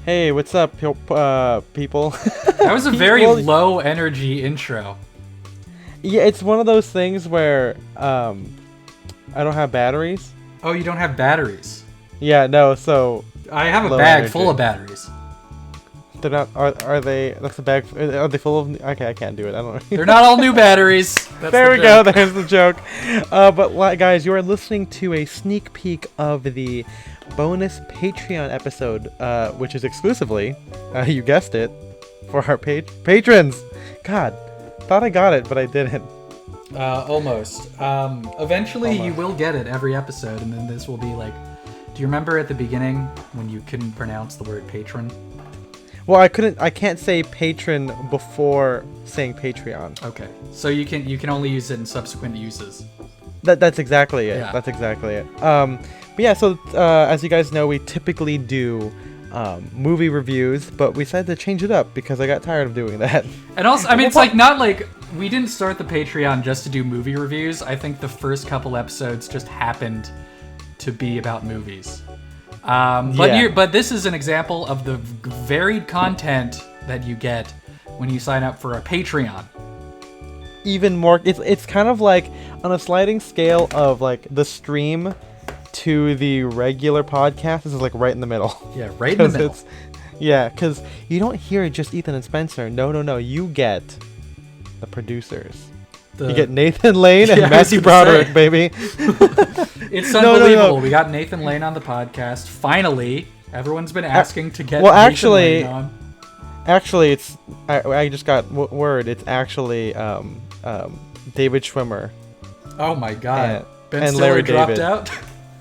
Hey, what's up, people? That was a very People- low energy intro. Yeah, it's one of those things where I don't have batteries. Oh, you don't have batteries. Yeah, no. So I have a Low bag energy. full of batteries. they're not. Are they? That's a bag. Are they full of? Okay, I can't do it. I don't know. They're not all new batteries. That's There the we go. joke. There's the joke. Guys, you are listening to a sneak peek of the bonus Patreon episode, which is exclusively, you guessed it, for our patrons. God, thought I got it, but I didn't. Almost. Eventually, you will get it every episode, and then this will be like. Do you remember at the beginning when you couldn't pronounce the word patron? Well, I can't say patron before saying Patreon. Okay, so you can only use it in subsequent uses. That's exactly it. Yeah. That's exactly it. But yeah, so as you guys know, we typically do movie reviews, but we decided to change it up because I got tired of doing that. And also, I mean, it's like not like we didn't start the Patreon just to do movie reviews. I think the first couple episodes just happened to be about movies. But this is an example of the varied content that you get when you sign up for a Patreon. Even more, it's kind of like on a sliding scale of like the stream to the regular podcast. This is like right in the middle. Yeah, right in the middle. Because you don't hear just Ethan and Spencer. No. You get the producers. You get Nathan Lane and Yeah, I was Matthew gonna Broderick, say. baby. It's No. unbelievable. We got Nathan Lane on the podcast. Finally, everyone's been asking to get well, Nathan actually- Lane on. Actually, it's I just got word. It's actually David Schwimmer. Oh my God. Ben and Stiller Larry dropped David. out.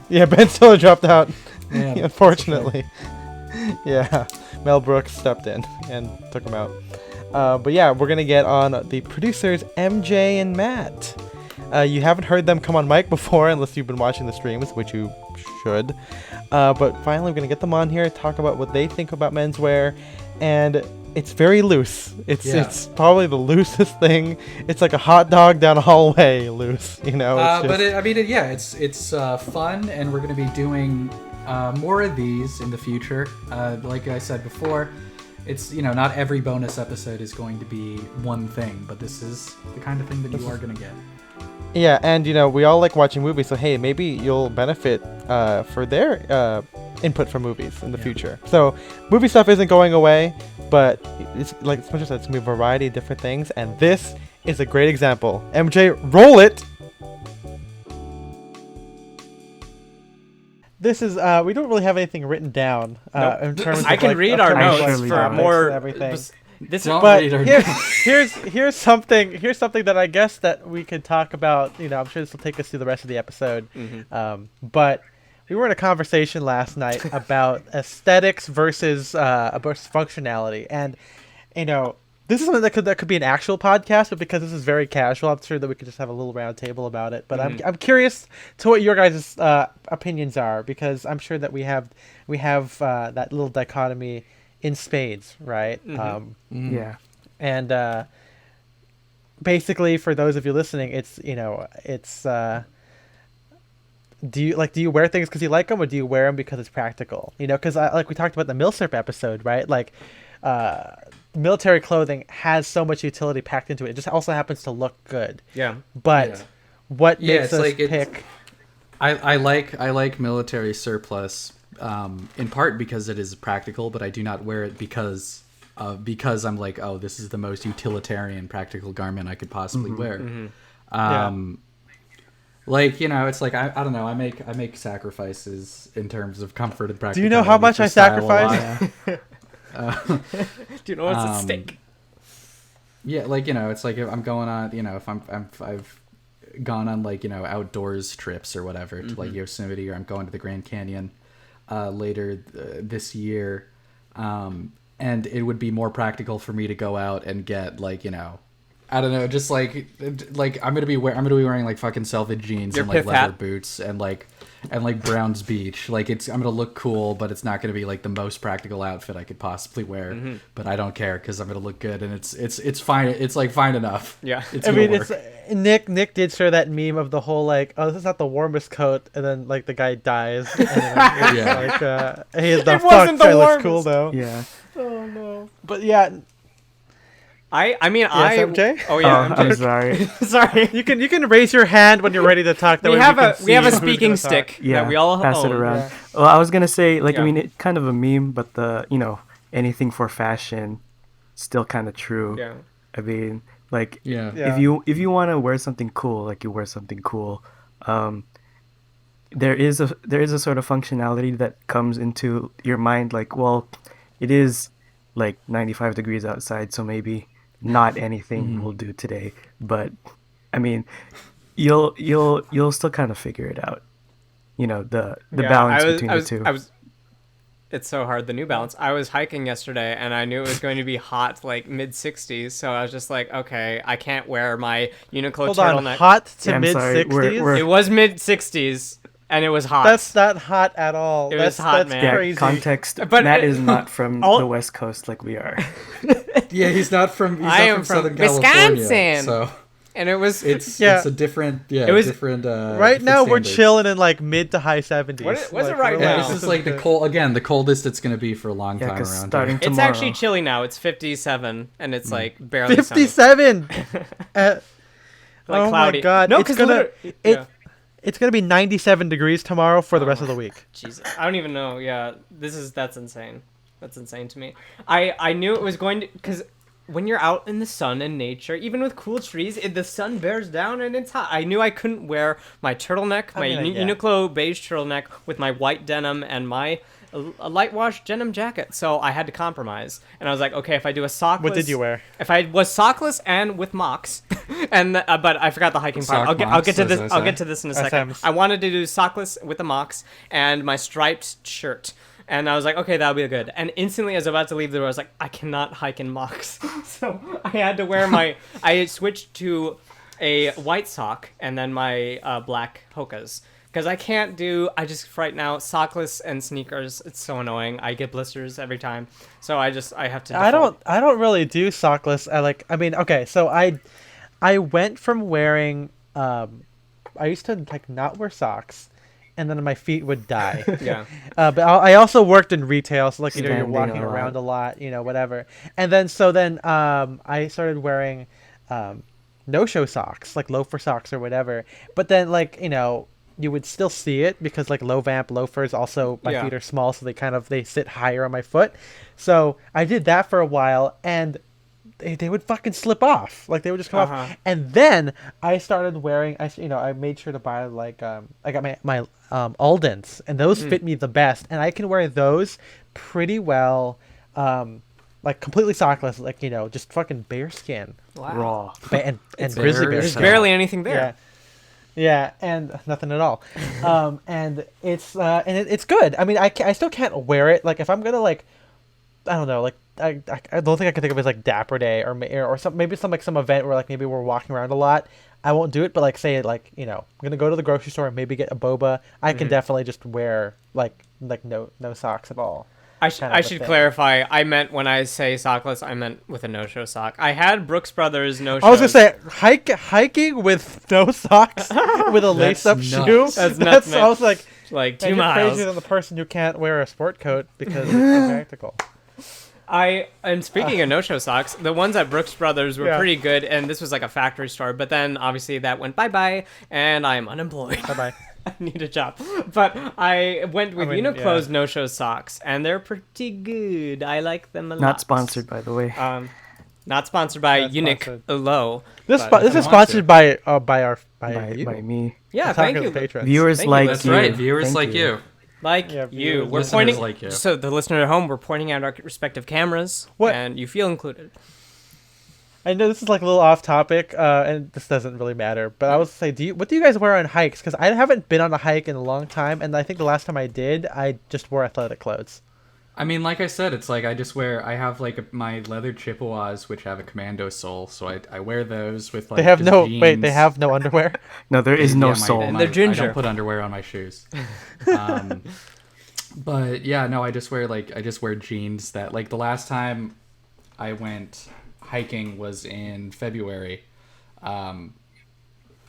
Yeah, Ben Stiller dropped out. Man, Unfortunately. Yeah, Mel Brooks stepped in and took him out. But yeah, we're gonna get on the producers, MJ and Matt. You haven't heard them come on mic before unless you've been watching the streams, which you should. But finally, we're gonna get them on here, talk about what they think about menswear, and it's very loose. It's probably the loosest thing. It's like a hot dog down a hallway loose, you know. It's fun, and we're going to be doing more of these in the future. Like I said before, it's not every bonus episode is going to be one thing, but this is the kind of thing that you are going to get. Yeah, and we all like watching movies, so hey, maybe you'll benefit for their input from movies in the future. So movie stuff isn't going away, but it's like Spencer said, it's gonna be a variety of different things, and this is a great example. MJ, roll it. This is we don't really have anything written down in terms of I can read our upcoming notes topics for and more. everything. This Don't But read our here's something that I guess that we could talk about. I'm sure this will take us through the rest of the episode. But we were in a conversation last night about aesthetics versus functionality, and this is something that could be an actual podcast, but because this is very casual, I'm sure that we could just have a little round table about it. But I'm curious to what your guys' opinions are, because I'm sure that we have that little dichotomy in spades, right? Yeah. And basically, for those of you listening, it's do you wear things because you like them, or do you wear them because it's practical? Because like we talked about the Milsurp episode, right? Like military clothing has so much utility packed into it. It just also happens to look good. Yeah. But what makes it's us like pick? I like military surplus in part because it is practical, but I do not wear it because I'm like, oh, this is the most utilitarian practical garment I could possibly wear. Like, it's like I don't know, I make sacrifices in terms of comfort and practicality. Do you know how much I sacrifice? Do you know what's at stake? Yeah, like it's like if I'm going on, if I've gone on like outdoors trips or whatever to like Yosemite, or I'm going to the Grand Canyon later this year, and it would be more practical for me to go out and get like I don't know, just like I'm gonna be wearing like fucking selvedge jeans Your and like pith leather hat. boots and like Brown's Beach. Like I'm gonna look cool, but it's not gonna be like the most practical outfit I could possibly wear. Mm-hmm. But I don't care because I'm gonna look good, and it's fine. It's like fine enough. Yeah. it's I gonna mean, work. it's Nick did share that meme of the whole like, oh, this is not the warmest coat, and then like the guy dies. And then, Yeah. like hey, the It fuck, wasn't the that looks warmest. cool though. Yeah. Oh no. But yeah, I mean, MJ? Oh yeah, I'm MJ. sorry. Sorry. you can raise your hand when you're ready to talk. That We way have can we have a see who's speaking gonna talk. stick Yeah. that we all pass own. it around. Yeah. Well, I was gonna say, like, Yeah. I mean, it's kind of a meme, but anything for fashion, still kind of true. Yeah. I mean, like, Yeah. Yeah. if you want to wear something cool, like you wear something cool. There is a sort of functionality that comes into your mind, like, well, it is like 95 degrees outside, so maybe not anything will do today. But I mean, you'll still kind of figure it out. You know, the balance between the two. It's so hard, the New Balance. I was hiking yesterday, and I knew it was going to be hot, like mid-60s, so I was just like, okay, I can't wear my Uniqlo Hold on, turtleneck. hot to Yeah, I'm mid sorry, 60s. we're- It was mid-60s, and it was hot. That's not hot at all. It was that's, hot, that's man. Yeah, crazy. context. But Matt it- is not from all- the West Coast like we are. Yeah, he's not from. I am from Southern California, Wisconsin. so And it was... it's Yeah. a different. Yeah, It was- different. Right different now we're standards. chilling in like mid to high 70s. What's it right we're now? Yeah, this is like the coldest it's gonna be for a long Yeah, time 'cause around starting here. It's tomorrow. actually chilly now. It's 57, and it's like barely sunny. 57. Like oh cloudy. my god! No, it's 'cause gonna literally- it yeah. it's gonna be 97 degrees tomorrow for the rest of the week. Jesus, I don't even know. Yeah, that's insane. That's insane to me. I knew it was going to, because when you're out in the sun and nature, even with cool trees, the sun bears down and it's hot. I knew I couldn't wear my turtleneck, my Uniqlo beige turtleneck with my white denim and my a light wash denim jacket. So I had to compromise, and I was like, okay, if I do a sockless. What did you wear? If I was sockless and with mocks, and but I forgot the hiking part. Sock I'll get to mocks, this. as I'll I get say. to this in a second. SMs. I wanted to do sockless with the mocks and my striped shirt. And I was like, okay, that'll be good. And instantly, as I was about to leave the door, I was like, I cannot hike in mocks. So I had to wear I switched to a white sock and then my black Hokas. Because I right now, sockless and sneakers, it's so annoying. I get blisters every time. So I have to default. I don't really do sockless. Okay, so I went from wearing I used to like not wear socks, and then my feet would die. Yeah. But I also worked in retail, so like you're Standing walking a lot. around a lot, whatever. And then I started wearing no-show socks, like loafer socks or whatever. But then you would still see it because like low vamp loafers also my Yeah. feet are small, so they sit higher on my foot. So I did that for a while, and they would fucking slip off. Like they would just come off. And then I started wearing I made sure to buy I got my Aldens, and those fit me the best, and I can wear those pretty well, like completely sockless, like just fucking bare skin. Wow. Raw. And It's grizzly bare bear There's skin. barely anything there. Yeah, and nothing at all. And it's good. I mean, I still can't wear it. Like if I'm gonna I don't know, I don't think I can think of it as like Dapper Day or maybe some event where like maybe we're walking around a lot. I won't do it, but say I'm gonna go to the grocery store and maybe get a boba. I can definitely just wear like no socks at all. I kind of a should thing. clarify. I meant when I say sockless, I meant with a no-show sock. I had Brooks Brothers no-show. I was gonna say hiking with no socks with a lace-up nuts. shoe. That's nuts, man. I was like, like 2 man, you're miles. crazier than the person who can't wear a sport coat because it's impractical. And speaking of no-show socks, the ones at Brooks Brothers were Yeah. pretty good, and this was like a factory store. But then obviously that went bye-bye, and I am unemployed. Bye-bye. I need a job. But I went with Uniqlo's no-show socks, and they're pretty good. I like them a lot. Not sponsored, by the way. Not sponsored by Not sponsored. Uniqlo. This but this if is you want sponsored to. by by me. Yeah, Attack thank of you. the Patrons. Viewers Thank you, like That's you. right, viewers Thank like you. Like Yeah, you. viewers. We're Listeners pointing like you. So the listener at home, we're pointing out our respective cameras, What? and you feel included. I know this is like a little off topic, and this doesn't really matter. But I was say, what do you guys wear on hikes? Because I haven't been on a hike in a long time, and I think the last time I did, I just wore athletic clothes. I mean, like I said, it's like I have like my leather Chippewas, which have a commando sole, so I wear those with like They have just no jeans. they have no underwear. No, there is no Yeah, soul. And they're ginger. I don't put underwear on my shoes. But yeah, no, I just wear jeans that like the last time I went hiking was in February. And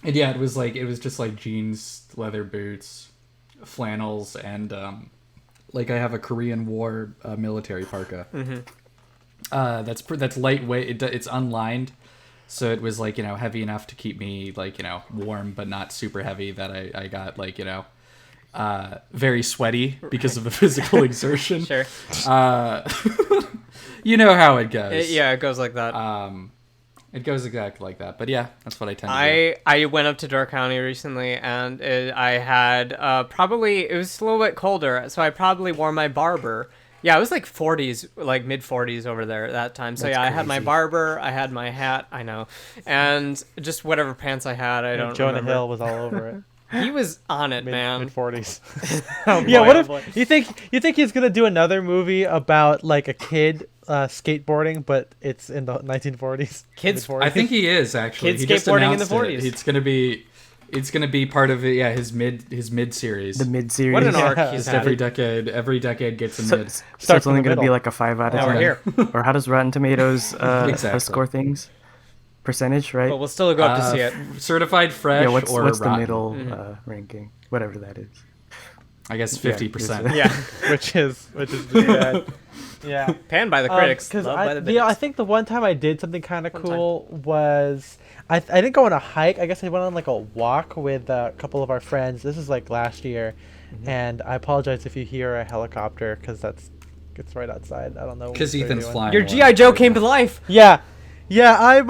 yeah, it was just like jeans, leather boots, flannels, and like I have a Korean War military parka. That's lightweight. It's unlined, so it was like heavy enough to keep me like warm, but not super heavy that I got like very sweaty because of the physical exertion. Sure. You know how it goes. It goes like that. It goes exactly like that. But yeah, that's what I tend to do. I went up to Door County recently, and I had probably, it was a little bit colder, so I probably wore my Barber. Yeah, it was like 40s, like mid 40s over there at that time. So That's yeah, I had my crazy. Barber, I had my hat, I know, and just whatever pants I had, I don't Jonah remember. Hill was all over it. He was on it, man. Mid 40s. Oh, Yeah, boy, what oh, if boy. you think he's gonna do another movie about like a kid skateboarding, but it's in the 1940s? Kids- mid-40s? I think he is actually. Kids He just skateboarding in the announced it. 40s. It's gonna be part of it. Yeah, his mid series. The mid series. What an Yeah. arc Just he's Just had. every decade gets a So, mid. so Start it's from only the going to be middle. like a 5 out of Now 10. we're here. Or how does Rotten Tomatoes Exactly. score things? Percentage, right? But we'll still go up to see it. Certified fresh Yeah, what's or the rotten? middle ranking? Whatever that is. I guess Yeah, 50%. Yeah. which is really bad. Yeah. Panned by the critics. Because loved by the I bigots. think the one time I did something kind of One cool was I didn't go on a hike. I guess I went on like a walk with a couple of our friends. This is like last year, and I apologize if you hear a helicopter because it's right outside. I don't know. Because what they're Ethan's doing. flying. Your one. G.I. Joe came to life. Yeah, I'm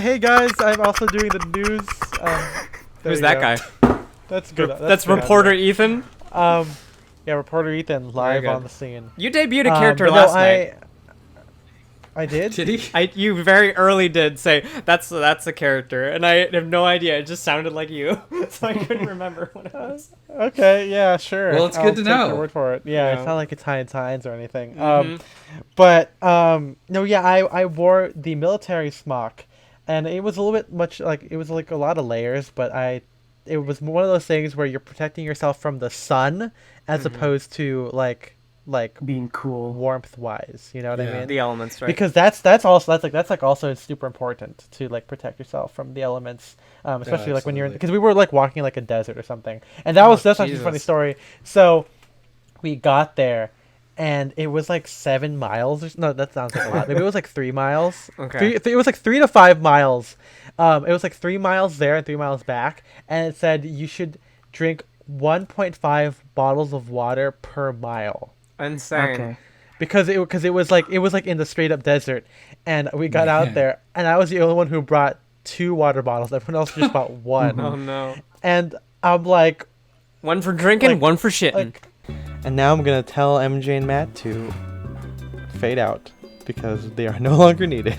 hey guys, I'm also doing the news. There Who's you that go. guy? That's good. That's good. reporter Ethan. Yeah, reporter Ethan live good. on the scene. You debuted a character but last night. I did. Did he? You very early did say that's a character, and I have no idea. It just sounded like you, so I couldn't remember what it was. Okay, yeah, sure. Well, it's good to take know. your word for it. Yeah, Yeah. it's not like it's Heinz Heinz or anything. Mhm. But no, yeah, I wore the military smock, and it was a little bit much like it was like a lot of layers, but it was one of those things where you're protecting yourself from the sun as opposed to like Being cool. warmth wise. You know what I Yeah. mean? The elements, right? Because that's also super important to like protect yourself from the elements, especially like when you're absolutely. because we were like walking like a desert or something, and that's actually a funny Jesus. story. So we got there, and it was like 7 miles. No, that sounds like a lot. Maybe it was like 3 miles. Okay. It was like 3 to 5 miles. It was like 3 miles there and 3 miles back, and it said you should drink 1.5 bottles of water per mile. Insane. Okay. Because it was like in the straight up desert, and we got out Man. there, and I was the only one who brought 2 water bottles. Everyone else just bought one, Oh no. and I'm like, One for drinking, one for shitting. and now I'm gonna tell MJ and Matt to fade out because they are no longer needed.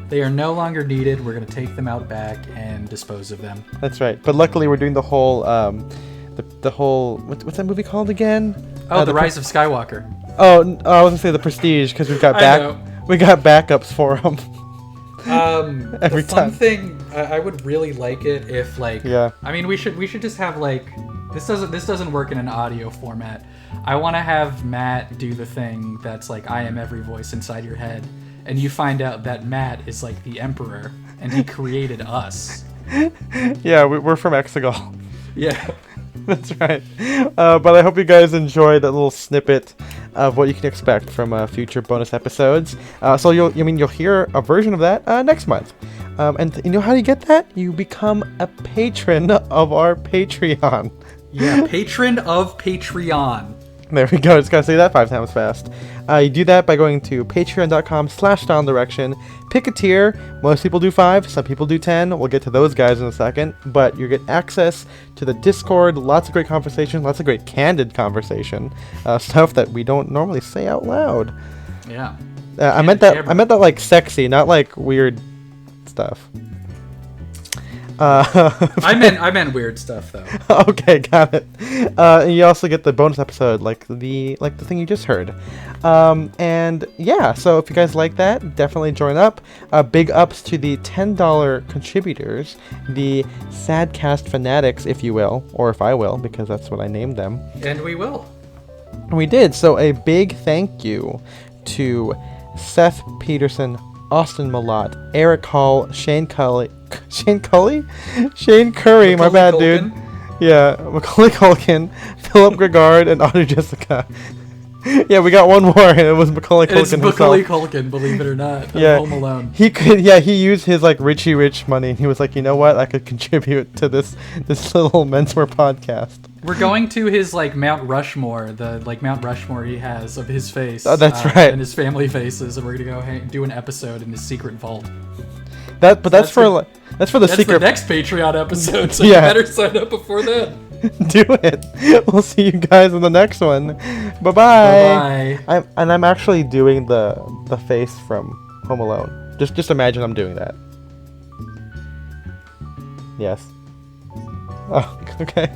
They are no longer needed. We're gonna take them out back and dispose of them. That's right. But luckily, we're doing the whole the whole what's that movie called again? Oh, The the Rise of Skywalker. Oh, I was gonna say the Prestige because we've got I know. we got backups for them. Every the fun time. thing, I would really like it if like. Yeah. I mean, we should just have like. This doesn't work in an audio format. I want to have Matt do the thing that's like I am every voice inside your head, and you find out that Matt is like the emperor and he created us. Yeah, we're from Exegol. Yeah. That's right. But I hope you guys enjoyed that little snippet of what you can expect from future bonus episodes. So you'll hear a version of that next month. And you know how you get that? You become a patron of our Patreon. Yeah. Patron of Patreon. There we go. Just gotta say that 5 times fast. You do that by going to patreon.com/downdirection. Pick a tier. Most people do 5. Some people do 10. We'll get to those guys in a second. But you get access to the Discord. Lots of great conversation. Lots of great candid conversation. Stuff that we don't normally say out loud. Yeah. I meant that like sexy, not like weird stuff. I meant weird stuff though. Okay, got it. And you also get the bonus episode, like the thing you just heard. And yeah, so if you guys like that, definitely join up. Big ups to the $10 contributors, the Sadcast fanatics, if you will, or if I will, because that's what I named them. And we will. We did. So a big thank you to Seth Peterson, Austin Malott, Eric Hall, Shane Curry, my bad, dude. Yeah, Macaulay Culkin, Philip Gregard, and Audrey Jessica. Yeah, we got one more, and it was Macaulay Culkin It's Macaulay Culkin, believe it or not. Yeah, Home Alone. He could. Yeah, he used his like Richie Rich money, and he was like, you know what? I could contribute to this little Menswear podcast. We're going to his like Mount Rushmore, Mount Rushmore he has of his face. Oh, that's right. And his family faces, and we're gonna go do an episode in his secret vault. That's for the secret. That's the next Patreon episode, so Yeah. you better sign up before then. Do it. We'll see you guys in the next one. Bye bye. I'm actually doing the face from Home Alone. Just imagine I'm doing that. Yes. Oh, okay.